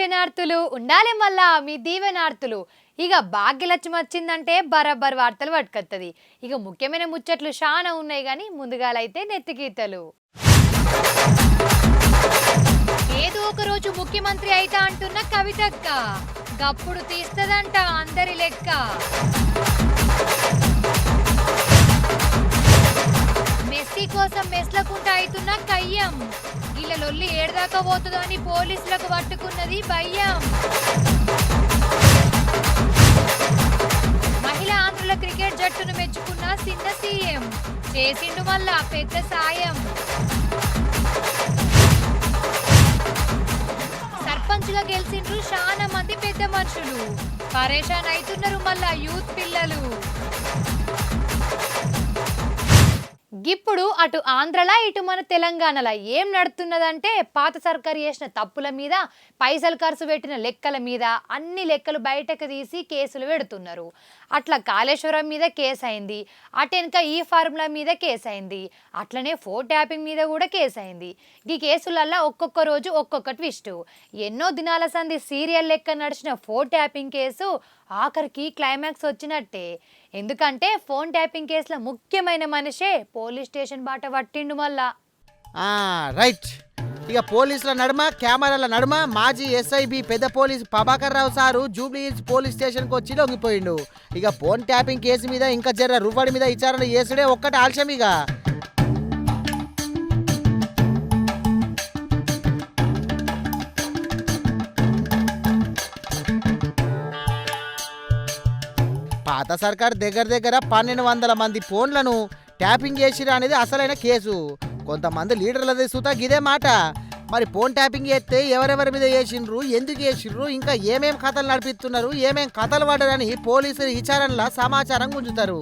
శుభదినార్తులు ఉండాలి మళ్ళా మీ దీవెనార్తులు. ఇక భాగ్యలక్ష్మి వచ్చిందంటే బరాబర్ వార్తలు పట్టుకొత్తది. ఇక ముఖ్యమైన ముచ్చట్లు చాలా ఉన్నాయి కానీ ముందుగాలైతే నెత్తిగీతలు. ఏదో ఒక రోజు ముఖ్యమంత్రి అయితా అంటున్న కవితక్క గప్పుడు తీస్తదంట అందరి లెక్క. మెస్సీ కోసం మెస్లకుంటా అవుతున్న కయ్యం గిల్లలొల్లి ఏడదాకా పోతుందో అని పోలీసులకు పట్టుకున్నది భయ్యం. మహిళా ఆంధ్రుల క్రికెట్ జట్టును మెచ్చుకున్న చిన్న సీఎం చేసిండు మళ్ళా పెద్ద సాయం. సర్పంచ్గా గెలిచిండ్రు చాలా మంది పెద్ద మనుషులు, పరేషాన్ అవుతున్నారు మళ్ళా యూత్ పిల్లలు. ఇప్పుడు అటు ఆంధ్రలా ఇటు మన తెలంగాణలో ఏం నడుతున్నదంటే పాత సర్కారు చేసిన తప్పుల మీద పైసలు ఖర్చు పెట్టిన లెక్కల మీద అన్ని లెక్కలు బయటకు తీసి కేసులు పెడుతున్నారు. అట్లా కాళేశ్వరం మీద కేసు అయింది, అటెనక ఈ ఫార్ములా మీద కేసు అయింది, అట్లనే ఫోన్ ట్యాపింగ్ మీద కూడా కేసు అయింది. ఈ కేసులల్లో ఒక్కొక్క రోజు ఒక్కొక్క ట్విస్ట్. ఎన్నో దినాల సంది సీరియల్ లెక్క నడిచిన ఫోన్ ట్యాపింగ్ కేసు ఆఖరికి క్లైమాక్స్ వచ్చినట్టే. ఎందుకంటే ఫోన్ ట్యాపింగ్ కేసులో ముఖ్యమైన మనిషే పోలీస్ స్టేషన్ బాట పట్టిండు మళ్ళా. రైట్. ఇక పోలీసుల నడుమ కెమెరాల నడుమ మాజీ ఎస్ఐబి పెద్ద police Prabhakar Rao sir Jubilee hills police స్టేషన్కి వచ్చి లొంగిపోయిండు. ఇక ఫోన్ ట్యాపింగ్ కేసు మీద ఇంకా జర్ర రువ్వడి మీద విచారణ చేసుడే ఒక్కటి ఆలస్యం. ఇక పాత సర్కార్ దగ్గర 1200 మంది ఫోన్లను ట్యాపింగ్ చేసిరా అనేది అసలైన కేసు. కొంతమంది లీడర్లది సుతా గిదే మాట. మరి ఫోన్ ట్యాపింగ్ చేస్తే ఎవరెవరి మీద చేసిండ్రు, ఎందుకు చేసిండ్రు, ఇంకా ఏమేం కథలు నడిపిస్తున్నారు, ఏమేం కథలు పడ్డారని పోలీసులు విచారణలో సమాచారం గుంజుతారు.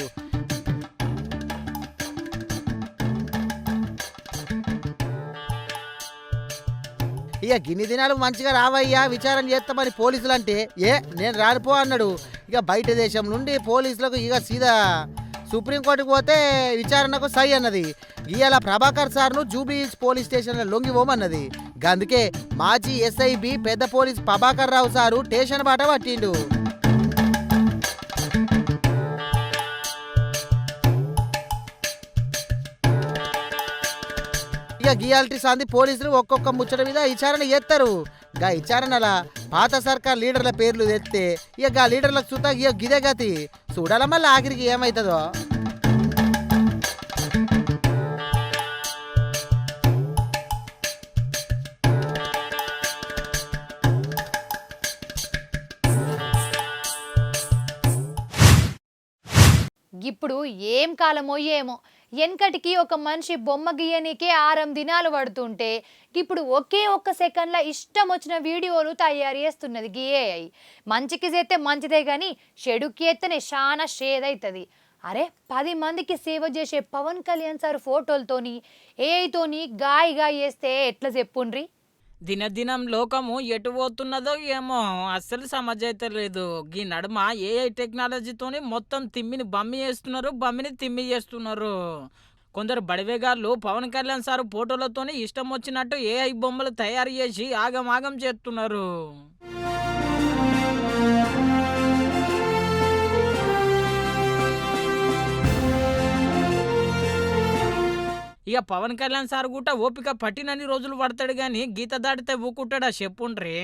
ఇక గిన్ని దినాలు మంచిగా రావయ్యా విచారణ చేస్తామని పోలీసులు అంటే నేను రానిపో అన్నాడు. ఇక బయట దేశం నుండి పోలీసులకు ఇక సీదా సుప్రీంకోర్టుకు పోతే విచారణకు సై అన్నది. ఇవాళ ప్రభాకర్ సార్ను జూబ్లీ హిల్స్ పోలీస్ స్టేషన్లో లొంగిపోమన్నది. అందుకే మాజీ ఎస్ఐబి పెద్ద police Prabhakar Rao sir station బాట పట్టిండు. ఇక గియాలిటీ సంది పోలీసులు ఒక్కొక్క ముచ్చట మీద విచారణ చేస్తారు. గా విచారణల పాత సర్కార్ లీడర్ల పేర్లు తెస్తే ఇక గా లీడర్లకు చూతా ఇక గిదే గతి. చూడాల మళ్ళీ ఆఖరికి ఏమవుతుందో. ఇప్పుడు ఏం కాలమో ఏమో, వెనకటికి ఒక మనిషి బొమ్మ గీయనికే 6 దినాలు పడుతుంటే ఇప్పుడు ఒకే ఒక్క సెకండ్లో ఇష్టం వచ్చిన వీడియోలు తయారు చేస్తున్నది ఏఐ. మంచికి చేస్తే మంచిదే కానీ చెడుకి చేస్తేనే చాలా షేదవుతుంది. అరే 10 మందికి సేవ చేసే పవన్ కళ్యాణ్ సార్ ఫోటోలతోని ఏఐతోని గాయగా చేస్తే ఎట్లా చెప్పుండ్రి. దినదినం లోకము ఎటు పోతున్నదో ఏమో అస్సలు సమజైతలేదు. ఈ నడుమ ఏఐ టెక్నాలజీతోని మొత్తం తిమ్మిని బమ్మి చేస్తున్నారు, బమ్మిని తిమ్మి చేస్తున్నారు. కొందరు బడివేగాళ్ళు పవన్ కళ్యాణ్ సారు ఫోటోలతోని ఇష్టం వచ్చినట్టు ఏఐ బొమ్మలు తయారు చేసి ఆగమాగం చేస్తున్నారు. ఇక పవన్ కళ్యాణ్ సార్ కూడా ఓపిక పట్టినన్ని రోజులు పడతాడు కానీ గీత దాటితే ఊకుంటాడా చెప్పుండ్రి.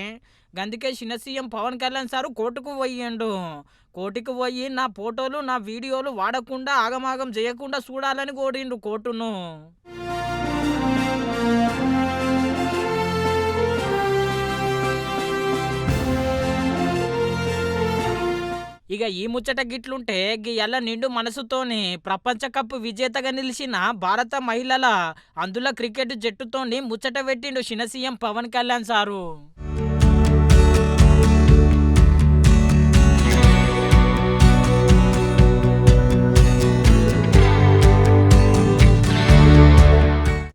అందుకే చిన్న సీఎం పవన్ కళ్యాణ్ సారు కోర్టుకు పోయిండు. కోర్టుకు పోయి నా ఫోటోలు నా వీడియోలు వాడకుండా ఆగమాగం చేయకుండా చూడాలని కోరిండు కోర్టును. ఇక ఈ ముచ్చట గిట్లుంటే ఎల్ల నిండు మనసుతోని ప్రపంచ కప్ విజేతగా నిలిచిన భారత మహిళల అందుల క్రికెట్ జట్టుతోని ముచ్చట పెట్టిండు చిన్న సీఎం పవన్ కళ్యాణ్ సారు.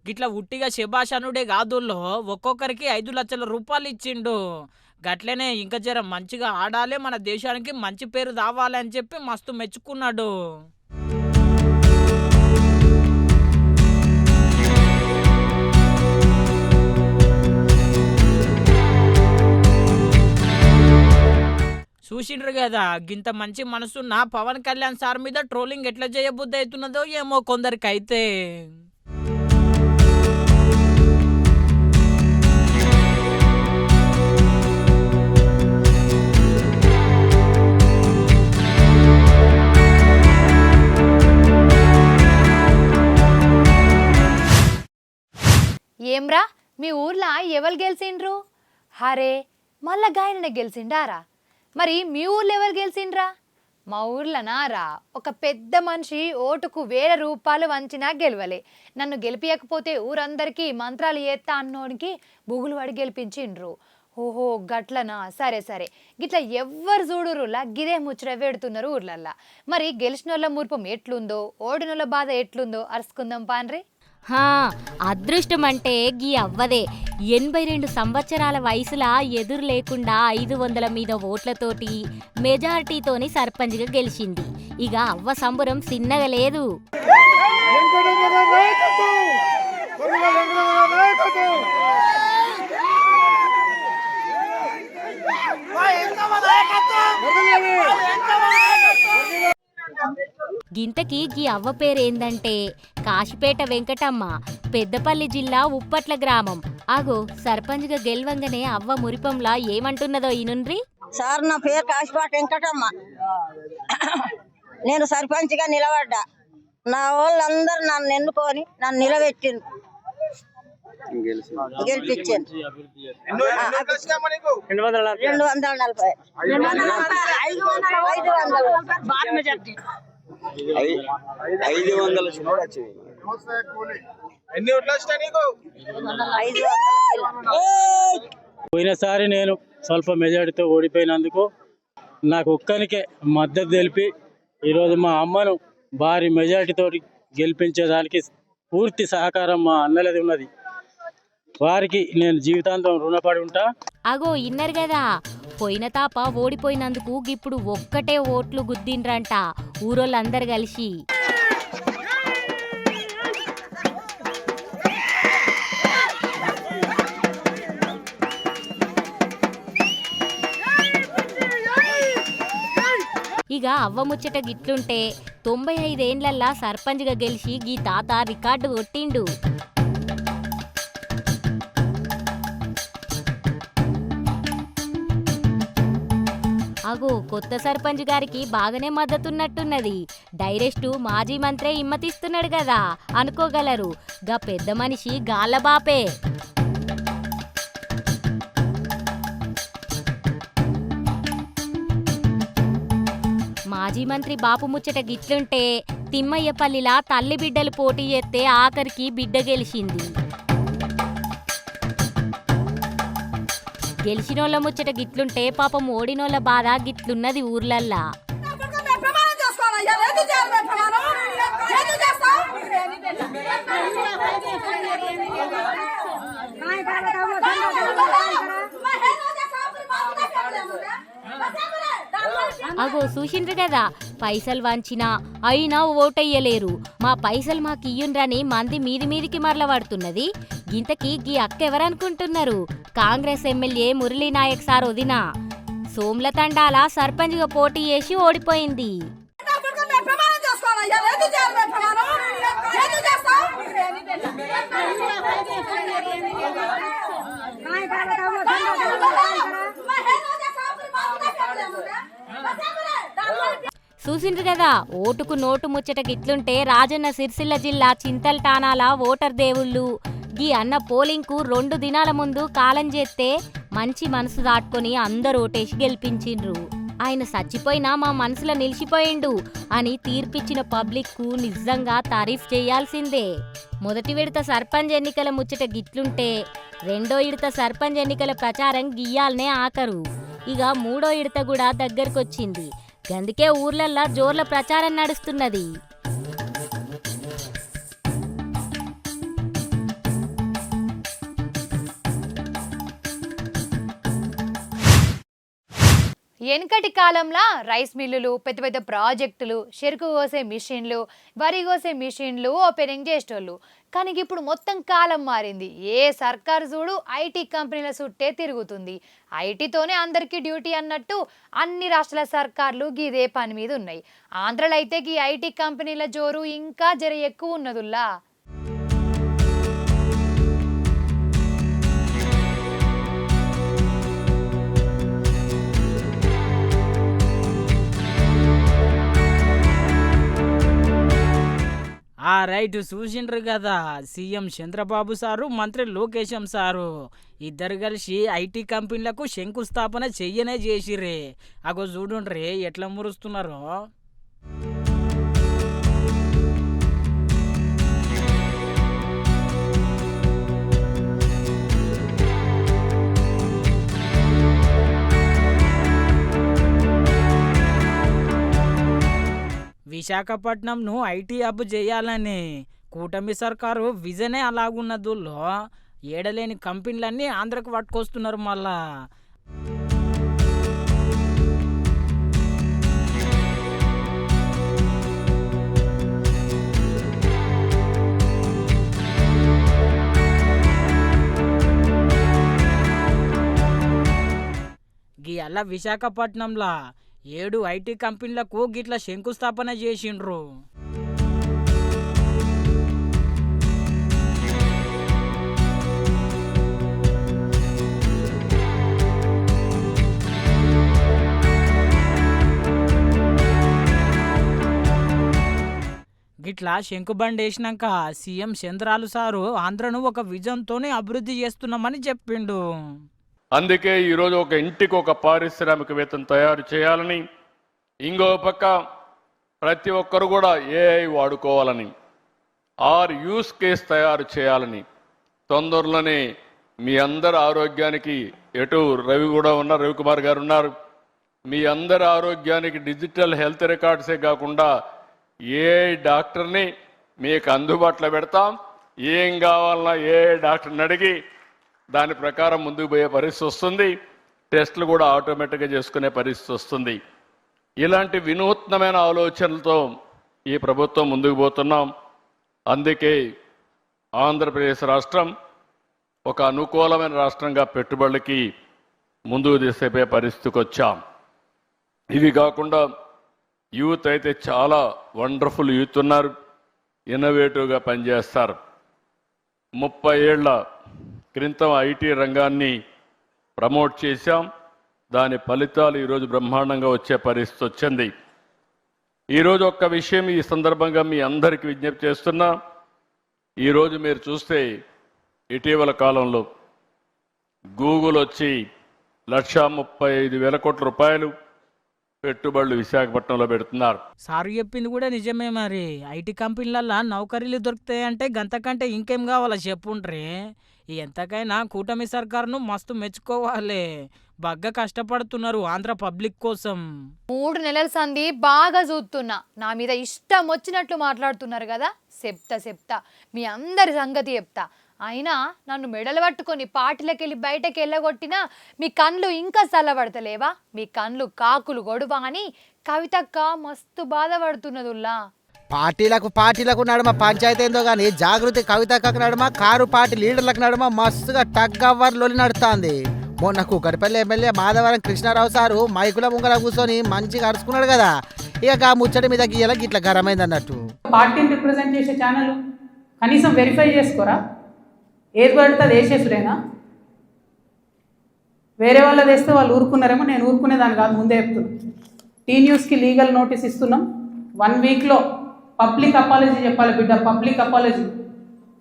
గిట్లా ఉట్టిగా శభాషనుడే కాదుల్లో ఒక్కొక్కరికి 5 లక్షల రూపాయలు ఇచ్చిండు. గట్లనే ఇంకా జర మంచిగా ఆడాలి, మన దేశానికి మంచి పేరు రావాలి అని చెప్పి మస్తు మెచ్చుకున్నాడు. చూసిండ్రు కదా గింత మంచి మనసున్న పవన్ కళ్యాణ్ సార్ మీద ట్రోలింగ్ ఎట్లా చేయబుద్ధి అవుతున్నదో ఏమో కొందరికైతే. ఏమ్రా మీ ఊర్లో ఎవరు గెలిచిండ్రు? హరే మళ్ళా గాయననే గెలిచిండారా? మరి మీ ఊర్లో ఎవరు గెలిచిండ్రా? మా ఊర్లోనారా ఒక పెద్ద మనిషి ఓటుకు 1000 రూపాయలు వంచినా గెలవలే. నన్ను గెలిపించకపోతే ఊరందరికీ మంత్రాలు చేస్తా అన్నోడికి బుగులు పడి గెలిపించిండ్రు. ఓహో గట్లనా, సరే సరే. గిట్లా ఎవ్వరు చూడురులా గిదే ముచ్చట పెడుతున్నారు ఊర్లల్లా. మరి గెలిచినోళ్ళ మురుపం ఎట్లుందో ఓడినోళ్ళ బాధ ఎట్లుందో అరుచుకుందాం పాన్రి. హా, అదృష్టం అంటే గీ అవ్వదే 82 సంవత్సరాల వయసులా ఎదురు లేకుండా 500 మీద ఓట్లతోటి మెజారిటీతోని సర్పంచ్గా గెలిచింది. ఇక అవ్వ సంబరం చిన్నగా లేదు. గింతకి గీ అవ్వ పేరేందంటే కాశిపేట వెంకటమ్మ, పెద్దపల్లి జిల్లా ఉప్పట్ల గ్రామం. ఆగో సర్పంచ్గా గెలవంగానే అవ్వ మురిపంలా ఏమంటున్నదో ఈనుండ్రి. సార్ నా పేరు కాశిపేట వెంకటమ్మ. నేను సర్పంచ్గా నిలబడ్డా. నా వాళ్ళందరూ నన్ను ఎన్నుకొని నన్ను నిలబెట్టిండు, గెలిపించాను. 240 పోయినసారి నేను స్వల్ప మెజారిటీతో ఓడిపోయినందుకు నాకు ఒక్కరికే మద్దతు తెలిపి ఈరోజు మా అమ్మను భారీ మెజారిటీతో గెలిపించేదానికి పూర్తి సహకారం మా అన్నలది ఉన్నది. వారికి నేను జీవితాంతం రుణపడి ఉంటా. అగో ఇన్నర్ కదా, పోయిన తాప ఓడిపోయినందుకు ఇప్పుడు ఒక్కటే ఓట్లు గుద్దిండ్రంట ఊరోళ్ళందరు కలిసి. ఇక అవ్వ ముచ్చట గిట్లుంటే 95 ఏండ్లల్లా సర్పంచ్గా గెలిచి గీ తాత రికార్డు కొట్టిండు. అగో కొత్త సర్పంచ్ గారికి బాగానే మద్దతున్నట్టున్నది. డైరెక్ట్ మాజీ మంత్రే ఇమ్మతిస్తున్నాడు కదా అనుకోగలరు. గా పెద్ద మనిషి గాళ్ళబాపే. మాజీ మంత్రి బాపు ముచ్చట గిట్లుంటే తిమ్మయ్యపల్లిలా తల్లి బిడ్డలు పోటీ చేస్తే ఆఖరికి బిడ్డ గెలిచింది. గెలిచినోళ్ళ ముచ్చట గిట్లుంటే పాపం ఓడినోళ్ళ బాధ గిట్లున్నది ఊర్లల్లా. అగో చూసిండ్రు కదా, పైసలు వంచినా అయినా ఓటెయ్యలేరు. మా పైసలు మాకు ఇయ్యుండ్రని మంది మీదికి మరలబడుతున్నది. గింతకి గీ అక్క ఎవరనుకుంటున్నారు? కాంగ్రెస్ ఎమ్మెల్యే మురళీ నాయక్ సార్ వదిన. సోమ్ల తండాల సర్పంచ్గా పోటీ చేసి ఓడిపోయింది. చూసిండ్రు కదా, ఓటుకు నోటు ముచ్చట గిట్లుంటే రాజన్న సిరిసిల్ల జిల్లా చింతల్టానాల ఓటర్ దేవుళ్ళు గీ అన్న పోలింగ్కు 2 దినాల ముందు కాలం చేస్తే మంచి మనసు దాటుకొని అందరు ఓటేసి గెలిపించిండ్రు. ఆయన చచ్చిపోయినా మా మనసులో నిలిచిపోయిండు అని తీర్పిచ్చిన పబ్లిక్కు నిజంగా తారీఫ్ చేయాల్సిందే. మొదటి విడత సర్పంచ్ ఎన్నికల ముచ్చట గిట్లుంటే రెండో విడత సర్పంచ్ ఎన్నికల ప్రచారం గియ్యాలనే ఆఖరు. ఇక మూడో విడత కూడా దగ్గరకొచ్చింది. గందుకే ఊర్లల్లా జోర్ల ప్రచారం నడుస్తున్నది. వెనకటి కాలంలో రైస్ మిల్లులు, పెద్ద పెద్ద ప్రాజెక్టులు, చెరుకు కోసే మిషన్లు, వరి కోసే మిషన్లు ఓపెనింగ్ చేసేటోళ్ళు. కానీ ఇప్పుడు మొత్తం కాలం మారింది. ఏ సర్కారు చూడు ఐటీ కంపెనీల చుట్టే తిరుగుతుంది. ఐటీతోనే అందరికీ డ్యూటీ అన్నట్టు అన్ని రాష్ట్రాల సర్కార్లు ఇదే పని మీద ఉన్నాయి. ఆంధ్రలో అయితే ఈ ఐటీ కంపెనీల జోరు ఇంకా జర ఎక్కువ ఉన్నదుల్లా. రైట్ చూసిండ్రు కదా, సీఎం చంద్రబాబు సారు, మంత్రి లోకేశం సారు ఇద్దరు కలిసి ఐటీ కంపెనీలకు శంకుస్థాపన చెయ్యనే చేసిర్రే. అగో చూడుండ్రే ఎట్లా మురుస్తున్నారో. విశాఖపట్నంను ఐటీ హబ్ చేయాలని కూటమి సర్కారు విజనే అలాగున్నదుల్లో ఏడలేని కంపెనీలన్నీ ఆంధ్రకు పట్టుకొస్తున్నారు మళ్ళా. అలా విశాఖపట్నంలో 7 ఐటీ కంపెనీలకు గిట్ల శంకుస్థాపన చేసిండ్రు. గిట్లా శంకుబండి వేసినాక సీఎం చంద్రాలు సారు ఆంధ్రను ఒక విజన్తోనే అభివృద్ధి చేస్తున్నామని చెప్పిండు. అందుకే ఈరోజు ఒక ఇంటికి ఒక పారిశ్రామికవేత్తను తయారు చేయాలని, ఇంకో పక్క ప్రతి ఒక్కరు కూడా ఏఐ వాడుకోవాలని, యూస్ కేస్ తయారు చేయాలని, తొందరలోనే మీ అందరి ఆరోగ్యానికి ఎటు రవి కూడా ఉన్నారు, రవికుమార్ గారు ఉన్నారు, మీ అందరి ఆరోగ్యానికి డిజిటల్ హెల్త్ రికార్డ్సే కాకుండా ఏఐ డాక్టర్ని మీకు అందుబాటులో పెడతాం. ఏం కావాలన్నా ఏఐ డాక్టర్ని అడిగి దాని ప్రకారం ముందుకు పోయే పరిస్థితి వస్తుంది. టెస్టులు కూడా ఆటోమేటిక్గా చేసుకునే పరిస్థితి వస్తుంది. ఇలాంటి వినూత్నమైన ఆలోచనలతో ఈ ప్రభుత్వం ముందుకు పోతున్నాం. అందుకే ఆంధ్రప్రదేశ్ రాష్ట్రం ఒక అనుకూలమైన రాష్ట్రంగా పెట్టుబడులకి ముందుకు తీసుకుపోయే పరిస్థితికి వచ్చాం. ఇవి కాకుండా యూత్ అయితే చాలా వండర్ఫుల్ యూత్ ఉన్నారు, ఇన్నోవేటివ్గా పనిచేస్తారు. 30 ఏళ్ల క్రితం ఐటీ రంగాన్ని ప్రమోట్ చేశాం. దాని ఫలితాలు ఈరోజు బ్రహ్మాండంగా వచ్చే పరిస్థితి వచ్చింది. ఈరోజు ఒక్క విషయం ఈ సందర్భంగా మీ అందరికీ విజ్ఞప్తి చేస్తున్నా. ఈరోజు మీరు చూస్తే ఇటీవల కాలంలో గూగుల్ వచ్చి 1,35,000 కోట్ల రూపాయలు పెట్టుబడులు విశాఖపట్నంలో పెడుతున్నారు. సారు చెప్పింది కూడా నిజమే. మరి ఐటీ కంపెనీలల్లో నౌకరీలు దొరుకుతాయంటే గంతకంటే ఇంకేం కావాలో చెప్పుండ్రే. ఎంతకైనా కూటమి సర్కారును మస్తు మెచ్చుకోవాలి. బాగా కష్టపడుతున్నారు ఆంధ్ర పబ్లిక్ కోసం. 3 నెలల సంది బాగా చూస్తున్నా. నా మీద ఇష్టం వచ్చినట్లు మాట్లాడుతున్నారు కదా. చెప్తా మీ అందరి సంగతి చెప్తా. అయినా నన్ను మెడలు పట్టుకొని పార్టీలకు వెళ్ళి బయటకు వెళ్ళగొట్టినా మీ కళ్ళు ఇంకా చల్లబడతలేవా? మీ కళ్ళు కాకులు గొడువా అని కవితక్క మస్తు బాధపడుతున్నదుల్లా. పార్టీలకు నడుమ పంచాయతీ ఏందో కానీ జాగృతి కవితకు నడుమ కారు పార్టీ లీడర్లకు నడుమ మస్తుగా టగ్ అవర్ లొలి నడుస్తుంది. మొన్న కూకట్పల్లి ఎమ్మెల్యే మాధవరం కృష్ణారావు సారు మైకుల ముంగల కూర్చొని మంచిగా అరుచుకున్నాడు కదా. ఇక ముచ్చటి మీద గీయలకి ఇట్లా గరమైంది అన్నట్టు. పార్టీని రిప్రజెంట్ చేసే ఛానల్ కనీసం వెరిఫై చేసుకోరా? ఏది పడితే అది వేసేసుడేనా? వేరే వాళ్ళది వేస్తే వాళ్ళు ఊరుకున్నారేమో, నేను ఊరుకునేదాన్ని కాదు, ముందే చెప్తున్నాను. టీ న్యూస్కి లీగల్ నోటీస్ ఇస్తున్నాం. 1 వీక్లో పబ్లిక్ అపాలజీ చెప్పాలి బిడ్డ, పబ్లిక్ అపాలజీ.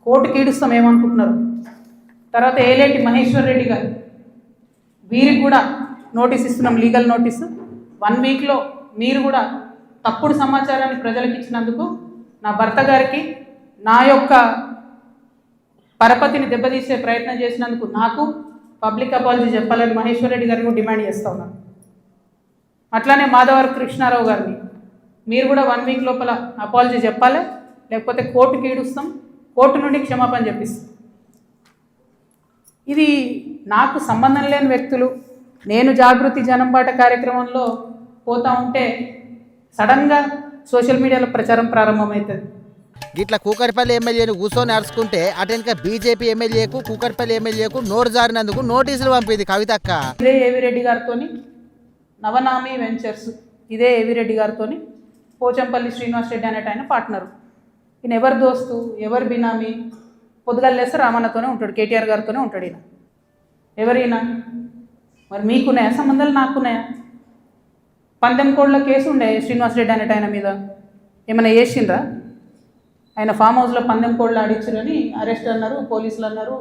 కోర్టుకి ఈడుస్తాం ఏమనుకుంటున్నారు. తర్వాత ఏలేటి మహేశ్వర్ రెడ్డి గారు, వీరికి కూడా నోటీస్ ఇస్తున్నాం, లీగల్ నోటీసు. 1 వీక్లో మీరు కూడా తప్పుడు సమాచారాన్ని ప్రజలకు ఇచ్చినందుకు, నా భర్త గారికి నా యొక్క పరపతిని దెబ్బతీసే ప్రయత్నం చేసినందుకు నాకు పబ్లిక్ అపాలజీ చెప్పాలని మహేశ్వర్ రెడ్డి గారిని డిమాండ్ చేస్తూ ఉన్నాను. అట్లానే మాధవరం కృష్ణారావు గారిని మీరు కూడా 1 వీక్ లోపల అపాలజీ చెప్పాలి, లేకపోతే కోర్టుకి ఈడుస్తాం, కోర్టు నుండి క్షమాపణ చెప్పిస్తాం. ఇది నాకు సంబంధం లేని వ్యక్తులు, నేను జాగృతి జనం బాట కార్యక్రమంలో పోతా ఉంటే సడన్గా సోషల్ మీడియాలో ప్రచారం ప్రారంభమవుతుంది. ఇట్లా కూకట్పల్లి ఎమ్మెల్యేను కూర్చొని అరుచుకుంటే అటెనక బీజేపీ ఎమ్మెల్యేకు కూకట్పల్లి ఎమ్మెల్యేకు నోరు జారినందుకు నోటీసులు పంపింది కవితక్క. ఇదే ఏవిరెడ్డి గారితో నవనామి వెంచర్స్, ఇదే ఏవిరెడ్డి గారితో పోచంపల్లి శ్రీనివాస్ రెడ్డి అనేట ఆయన పార్ట్నరు. ఈయన ఎవరి దోస్తు, ఎవరి బినామీ? పొద్దుగల్లేస్తే రామన్నతోనే ఉంటాడు, కేటీఆర్ గారితోనే ఉంటాడు. ఈయన ఎవరైనా మరి మీకున్నాయా సంబంధాలు? నాకున్నాయా? పందెం కోళ్ళ కేసు ఉండే శ్రీనివాస్ రెడ్డి అనేట ఆయన మీద, ఏమైనా చేసిండ్రా? ఆయన ఫామ్ హౌస్లో పందెం కోళ్ళు ఆడించారని అరెస్ట్ అన్నారు, పోలీసులు అన్నారు,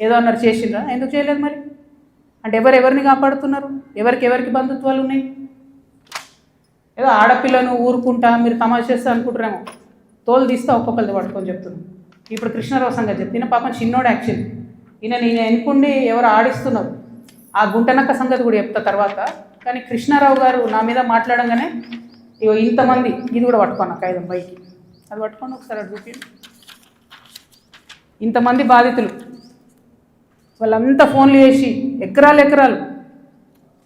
ఏదో అన్నారు, చేసిండ్రా? ఎందుకు చేయలేదు మరి? అంటే ఎవరెవరిని కాపాడుతున్నారు? ఎవరికి బంధుత్వాలు ఉన్నాయి? ఏదో ఆడపిల్లను ఊరుకుంటా మీరు తమాషా చేస్తా అనుకుంటారేమో, తోలు తీస్తే ఒక్కొక్కరిది పట్టుకొని చెప్తున్నాను. ఇప్పుడు కృష్ణారావు సంగతి చెప్తే, ఈయన పాపం చిన్నోడు యాక్చువల్లీ, ఈయన ఎన్నుకుండి ఎవరు ఆడిస్తున్నారు, ఆ గుంటనక్క సంగతి కూడా చెప్తా తర్వాత. కానీ కృష్ణారావు గారు నా మీద మాట్లాడంగానే ఇగో ఇంతమంది, ఇది కూడా పట్టుకోను కాగితం పైకి, అది పట్టుకోండి ఒకసారి, అది చూపి. ఇంతమంది బాధితులు వాళ్ళంతా ఫోన్లు చేసి ఎకరాలు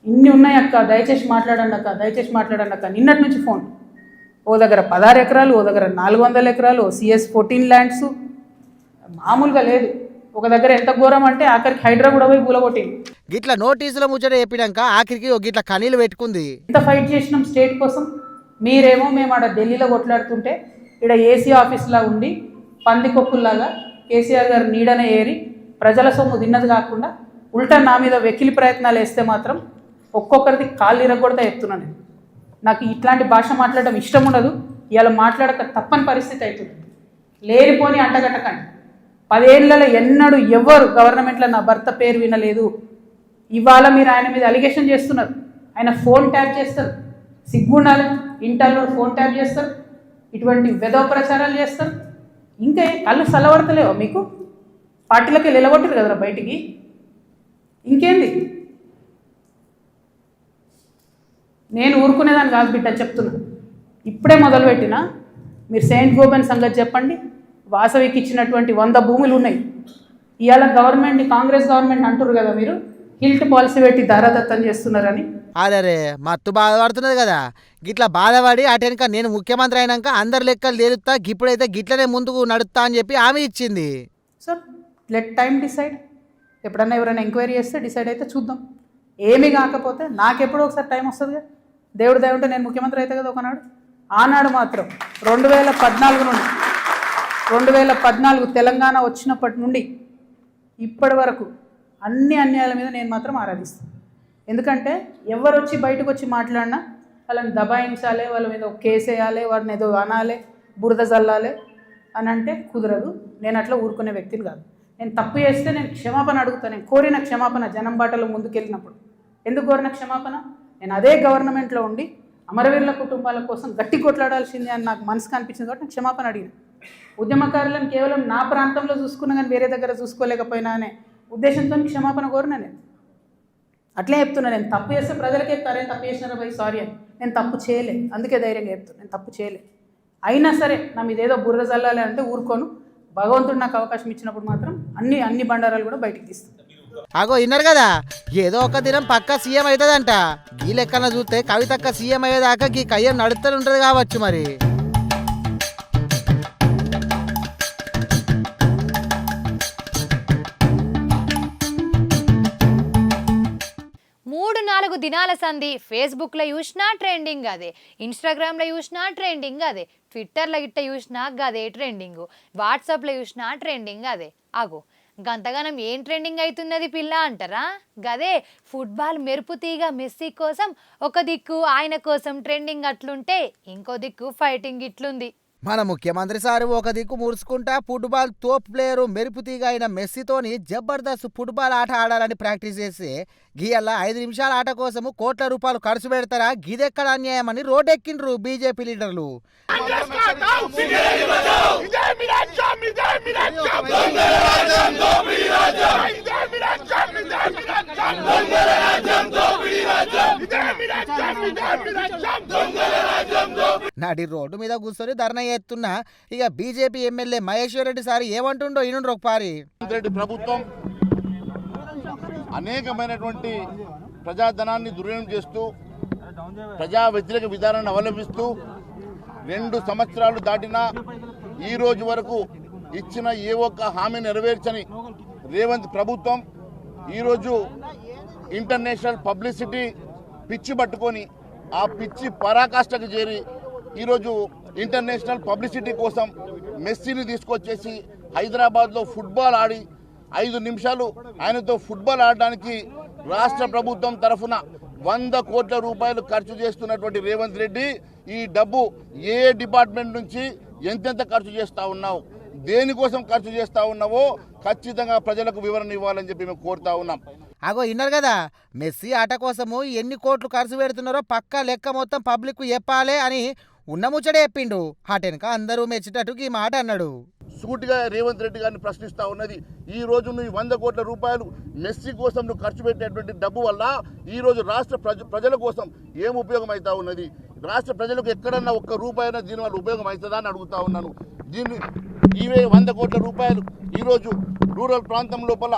ఇన్ని ఉన్నాయి అక్క, దయచేసి మాట్లాడండి అక్క, దయచేసి మాట్లాడండి అక్క. నిన్నటి నుంచి ఫోన్, ఓ దగ్గర 16 ఎకరాలు, ఓ దగ్గర 400 ఎకరాలు, ఓ CS 14 ల్యాండ్స్, మామూలుగా లేదు. ఒక దగ్గర ఎంత ఘోరం అంటే ఆఖరికి హైడ్రా కూడా పోయి కూలగొట్టింది. గిట్ల నోటీసుల ముచ్చట చెప్పినాక ఆఖరికి గిట్ల కనీలు పెట్టుకుంది. ఎంత ఫైట్ చేసినాం స్టేట్ కోసం, మీరేమో మేము ఆడ ఢిల్లీలో కొట్లాడుతుంటే ఇక్కడ ఏసీ ఆఫీస్లా ఉండి పందికొక్కుల్లాగా కేసీఆర్ గారు నీడనే ఏరి ప్రజల సొమ్ము తిన్నది కాకుండా ఉల్టా నా మీద వెకిలి ప్రయత్నాలు వేస్తే మాత్రం ఒక్కొక్కరిది కాళ్ళు ఇరగొడతా చెప్తున్నాను. నాకు ఇట్లాంటి భాష మాట్లాడడం ఇష్టం ఉండదు. ఇవాళ మాట్లాడక తప్పని పరిస్థితి అవుతుంది. లేనిపోని అంటగట్టకండి. 10 ఏళ్లలో ఎన్నడూ ఎవరు గవర్నమెంట్లో నా భర్త పేరు వినలేదు. ఇవాళ మీరు ఆయన మీద అలిగేషన్ చేస్తున్నారు. ఆయన ఫోన్ ట్యాప్ చేస్తారు, సిగ్గుండాలి, ఇంటర్లో ఫోన్ ట్యాప్ చేస్తారు, ఇటువంటి వెధవ ప్రచారాలు చేస్తారు. ఇంకా కళ్ళు సలవడతలేవా మీకు? పార్టీలకి నిలగొట్టరు కదరా బయటికి, ఇంకేంది? నేను ఊరుకునేదాన్ని కాదు బిడ్డ, చెప్తున్నా. ఇప్పుడే మొదలుపెట్టినా. మీరు సెయింట్ గోబెన్ సంగతి చెప్పండి. వాసవికి ఇచ్చినటువంటి 100 భూములు ఉన్నాయి. ఇవాళ గవర్నమెంట్ని, కాంగ్రెస్ గవర్నమెంట్ అంటున్నారు కదా మీరు, హిల్ట్ పాలసీ పెట్టి దారాదత్తం చేస్తున్నారని. అరే మత్తు బాధపడుతున్నది కదా. గిట్లా బాధపడి అటెనక నేను ముఖ్యమంత్రి అయినాక అందరి లెక్కలు తేలుతా, ఇప్పుడైతే గిట్లనే ముందుకు నడుస్తా అని చెప్పి హామీ ఇచ్చింది. So let time decide. ఎప్పుడన్నా ఎవరైనా ఎంక్వైరీ చేస్తే డిసైడ్ అయితే చూద్దాం. ఏమీ కాకపోతే నాకెప్పుడో ఒకసారి టైం వస్తుంది కదా. దేవుడు దయ ఉంటే నేను ముఖ్యమంత్రి అయితే కదా ఒకనాడు. ఆనాడు మాత్రం 2014 నుండి 2014 తెలంగాణ వచ్చినప్పటి నుండి ఇప్పటి వరకు అన్ని అన్యాయాల మీద నేను మాత్రం ఆరాధిస్తాను. ఎందుకంటే ఎవరు వచ్చి బయటకు వచ్చి మాట్లాడినా వాళ్ళని దబాయించాలి, వాళ్ళ మీద ఒక కేసు వేయాలి, వారిని ఏదో అనాలి, బురద జల్లాలి అని అంటే కుదరదు. నేను అట్లా ఊరుకునే వ్యక్తిని కాదు. నేను తప్పు చేస్తే నేను క్షమాపణ అడుగుతాను. నేను కోరిన క్షమాపణ జనం బాటలో ముందుకెళ్ళినప్పుడు. ఎందుకు కోరిన క్షమాపణ? నేను అదే గవర్నమెంట్లో ఉండి అమరవీరుల కుటుంబాల కోసం గట్టి కొట్లాడాల్సిందే అని నాకు మనసుకు అనిపించింది కాబట్టి నేను క్షమాపణ అడిగిన. ఉద్యమకారులను కేవలం నా ప్రాంతంలో చూసుకున్నా కానీ వేరే దగ్గర చూసుకోలేకపోయినా అనే ఉద్దేశంతో క్షమాపణ కోరిన. నేను అట్లే చెప్తున్నా. నేను తప్పు చేస్తే ప్రజలకే చెప్తారే తప్పు చేసినారా భయ్ సారీ అని. నేను తప్పు చేయలే, అందుకే ధైర్యంగా చెప్తాను నేను తప్పు చేయలే. అయినా సరే నా మీద ఏదో బుర్ర జల్లాలి అంటే ఊరుకోను. భగవంతుడు నాకు అవకాశం ఇచ్చినప్పుడు మాత్రం అన్ని బండారాలు కూడా బయటికి తీస్తాను. అగో విన్నారు కదా, ఏదో ఒక దినం పక్క సీఎం అవుతుందంట. ఈ లెక్కన చూస్తే కవితక్క సీఎం అయ్యేదాకా ఈ కయ్యం నడుస్తూనే ఉంటుంది కావచ్చు మరి. నాలుగు దినాల సంధి ఫేస్బుక్లో చూసినా ట్రెండింగ్ అదే, ఇన్స్టాగ్రామ్లో చూసినా ట్రెండింగ్ అదే, ట్విట్టర్లో గిట్ట చూసినా గదే ట్రెండింగ్, వాట్సాప్లో చూసినా ట్రెండింగ్ అదే. అగో గంతగానం ఏం ట్రెండింగ్ అవుతున్నది పిల్ల అంటారా? గదే ఫుట్బాల్ మెరుపు తీగ మెస్సీ కోసం ఒక దిక్కు ఆయన కోసం ట్రెండింగ్ అట్లుంటే ఇంకో దిక్కు ఫైటింగ్ ఇట్లుంది. మన ముఖ్యమంత్రి సారు ఒక దిక్కు ముడుచుకుంటా ఫుట్బాల్ తోప్ ప్లేయరు మెరుపుతీగా అయిన మెస్సీతోని జబర్దస్త్ ఫుట్బాల్ ఆట ఆడాలని ప్రాక్టీస్ చేసి గీయల్లా 5 నిమిషాల ఆట కోసము కోట్ల రూపాయలు ఖర్చు పెడతారా? గిదెక్కడ అన్యాయం అని రోడ్డెక్కిండ్రు బీజేపీ లీడర్లు. నాటి రోడ్డు మీద కూర్చొని ధర్నా చేస్తున్నా ఇక BJP MLA Maheshwar Reddy sir ఏమంటుండో ఈయనుండ్రు ఒకపారి. ప్రభుత్వం అనేకమైనటువంటి ప్రజాధనాన్ని దుర్వినియోగం చేస్తూ ప్రజా వ్యతిరేక విధానాన్ని అవలంబిస్తూ 2 సంవత్సరాలు దాటినా ఈ రోజు వరకు ఇచ్చిన ఏ ఒక్క హామీ నెరవేర్చని రేవంత్ ప్రభుత్వం ఈరోజు ఇంటర్నేషనల్ పబ్లిసిటీ పిచ్చి పట్టుకొని ఆ పిచ్చి పరాకాష్ఠకు చేరి ఈరోజు ఇంటర్నేషనల్ పబ్లిసిటీ కోసం మెస్సీని తీసుకొచ్చేసి హైదరాబాద్లో ఫుట్బాల్ ఆడి 5 నిమిషాలు ఆయనతో ఫుట్బాల్ ఆడడానికి రాష్ట్ర ప్రభుత్వం తరఫున 100 కోట్ల రూపాయలు ఖర్చు చేస్తున్నటువంటి రేవంత్ రెడ్డి ఈ డబ్బు ఏ డిపార్ట్మెంట్ నుంచి ఎంతెంత ఖర్చు చేస్తూ ఉన్నావు, దేనికోసం ఖర్చు చేస్తూ ఉన్నావో ఖచ్చితంగా ప్రజలకు వివరణ ఇవ్వాలని చెప్పి మేము కోరుతా ఉన్నాం. అగో విన్నారు కదా, మెస్సీ ఆట కోసము ఎన్ని కోట్లు ఖర్చు పెడుతున్నారో పక్కా లెక్క మొత్తం పబ్లిక్ చెప్పాలి అని ఉన్న ముచ్చడే చెప్పిండు. అటెనక అందరూ మెచ్చేటట్టు ఈ మాట అన్నాడు. సూటిగా రేవంత్ రెడ్డి గారిని ప్రశ్నిస్తా ఉన్నది, ఈ రోజు నువ్వు 100 కోట్ల రూపాయలు మెస్సీ కోసం నువ్వు ఖర్చు పెట్టేటువంటి డబ్బు వల్ల ఈ రోజు రాష్ట్ర ప్రజల కోసం ఏం ఉపయోగం అవుతా ఉన్నది? రాష్ట్ర ప్రజలకు ఎక్కడన్నా ఒక్క రూపాయన దీనివల్ల ఉపయోగం అవుతుందా అని అడుగుతా ఉన్నాను. దీన్ని ఇవే 100 కోట్ల రూపాయలు ఈరోజు రూరల్ ప్రాంతం లోపల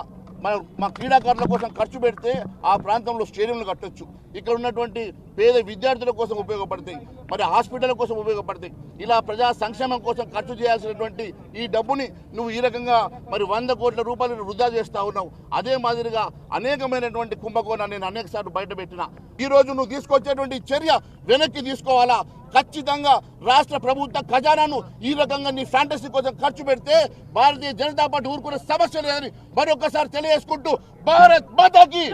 మా క్రీడాకారుల కోసం ఖర్చు పెడితే ఆ ప్రాంతంలో స్టేడియంలు కట్టొచ్చు, ఇక్కడ ఉన్నటువంటి పేద విద్యార్థుల కోసం ఉపయోగపడతాయి, మరి హాస్పిటల్ కోసం ఉపయోగపడతాయి. ఇలా ప్రజా సంక్షేమం కోసం ఖర్చు చేయాల్సినటువంటి ఈ డబ్బుని నువ్వు ఈ రకంగా మరి 100 కోట్ల రూపాయలు వృధా చేస్తా ఉన్నావు. అదే మాదిరిగా అనేకమైనటువంటి కుంభకోణాన్ని నేను అనేక సార్లు బయట పెట్టిన. ఈ రోజు నువ్వు తీసుకొచ్చేటువంటి చర్య వెనక్కి తీసుకోవాలా? ఖచ్చితంగా రాష్ట్ర ప్రభుత్వ ఖజానాను ఈ రకంగా నీ ఫ్యాంటసీ కోసం ఖర్చు పెడితే భారతీయ జనతా పార్టీ ఊరుకునే సమస్య లేదని మరొకసారి తెలియజేసుకుంటూ భారత్ మాతాకి,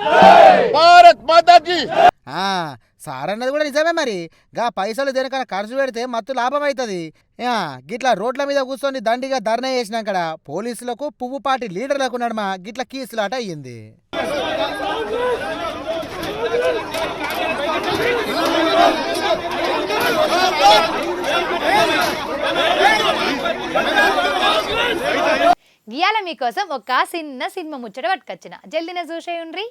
భారత్ మాతాకి. సార్ అన్నది కూడా నిజమే. మరి గా పైసలు దేనికన్నా ఖర్చు పెడితే మత్తు లాభం అవుతుంది. గిట్లా రోడ్ల మీద కూర్చొని దండిగా ధర్నా చేసినాక పోలీసులకు పువ్వు పార్టీ లీడర్లకు నడుమ గిట్ల కీసులాట అయ్యింది. ఇయాల మీకోసం ఒక చిన్న సినిమా ముచ్చట పట్టుకొచ్చిన, జల్దిన చూసేయండి.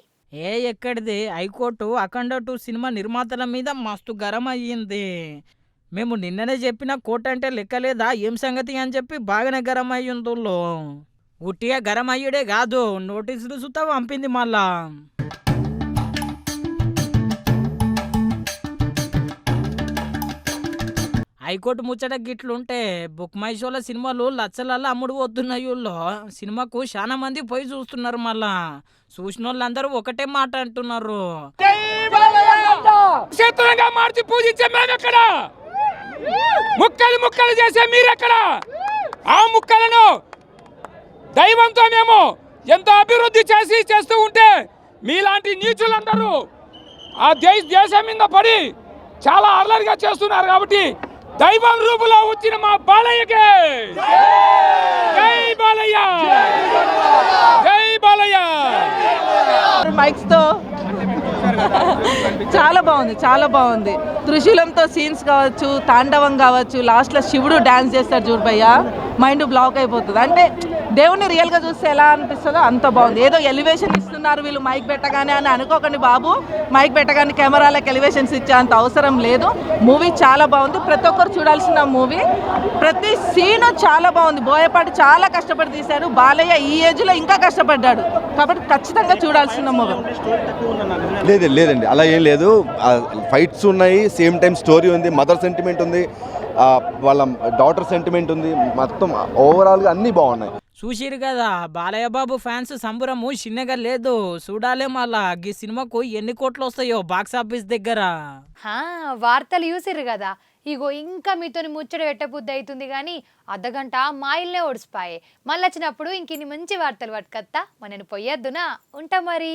ఎక్కడిది? హైకోర్టు అఖండ 2 సినిమా నిర్మాతల మీద మస్తు గరం అయ్యింది. మేము నిన్ననే చెప్పిన కోర్టు అంటే లెక్కలేదా ఏం సంగతి అని చెప్పి బాగానే గరం అయ్యిందో. ఉట్టిగా గరం అయ్యుడే కాదు, నోటీసులు సుతా పంపింది మళ్ళా. హైకోర్టు ముచ్చట గిట్లుంటే బుక్ మై షోల సినిమాలు లచ్చలల్లా అమ్ముడు పోతున్నాయి. సినిమాకు చాలా మంది పోయి చూస్తున్నారు. మళ్ళా చూసిన వాళ్ళందరూ ఒకటే మాట అంటున్నారు, క్షేత్రంగా మార్చి పూజించే మేమెక్కడ, ముక్కలు ముక్కలు చేసే మీరెక్కడ? ఆ ముక్కలను దైవంతో మేము ఎంతో అభివృద్ధి చేస్తూ ఉంటే మీలాంటి నీచులందరూ ఆ దేశం మీద పడి చాలా అల్లరిగా చేస్తున్నారు. కాబట్టి దైవం రూపులో వచ్చిన మా బాలయ్యకే జై బాలయ్య, జై బాలయ్య. మైక్స్ తో చాలా బాగుంది, చాలా బాగుంది. త్రిశూలంతో సీన్స్ కావచ్చు, తాండవం కావచ్చు, లాస్ట్లో శివుడు డాన్స్ చేస్తాడు చూడు భయ్య, మైండ్ బ్లాక్ అయిపోతుంది. అంటే దేవుని రియల్గా చూస్తే ఎలా అనిపిస్తుందో అంత బాగుంది. ఏదో ఎలివేషన్ ఇస్తున్నారు వీళ్ళు మైక్ పెట్టగానే అని అనుకోకండి బాబు. మైక్ పెట్టగానే కెమెరాలకు ఎలివేషన్స్ ఇచ్చే అంత అవసరం లేదు. మూవీ చాలా బాగుంది, ప్రతి ఒక్కరు చూడాల్సిన మూవీ. ప్రతి సీను చాలా బాగుంది. బోయపాటి చాలా కష్టపడి తీశాడు, బాలయ్య ఈ ఏజ్లో ఇంకా కష్టపడ్డాడు. కాబట్టి ఖచ్చితంగా చూడాల్సిన మూవీ. లేదండి అలా ఏం లేదు. ఫైట్స్ ఉన్నాయి, సేమ్ టైం స్టోరీ ఉంది, మదర్ సెంటిమెంట్ ఉంది, వాళ్ళ డాటర్ సెంటిమెంట్ ఉంది, మొత్తం ఓవరాల్గా అన్నీ బాగున్నాయి. చూసిరు కదా బాలయ్య బాబు ఫ్యాన్స్ సంబరము చిన్నగా లేదు. చూడాలే మళ్ళా ఈ సినిమాకు ఎన్ని కోట్లు వస్తాయో బాక్స్ ఆఫీస్ దగ్గర. వార్తలు చూసిరు కదా. ఇగో ఇంకా మీతో ముచ్చట పెట్టబుద్ధి అవుతుంది కానీ అర్ధగంట మా ఇల్లే ఓడిసిపాయే. మళ్ళీ వచ్చినప్పుడు ఇంకిన్ని మంచి వార్తలు పట్టుకత్తా. నేను పోయేద్దునా, ఉంటా మరి.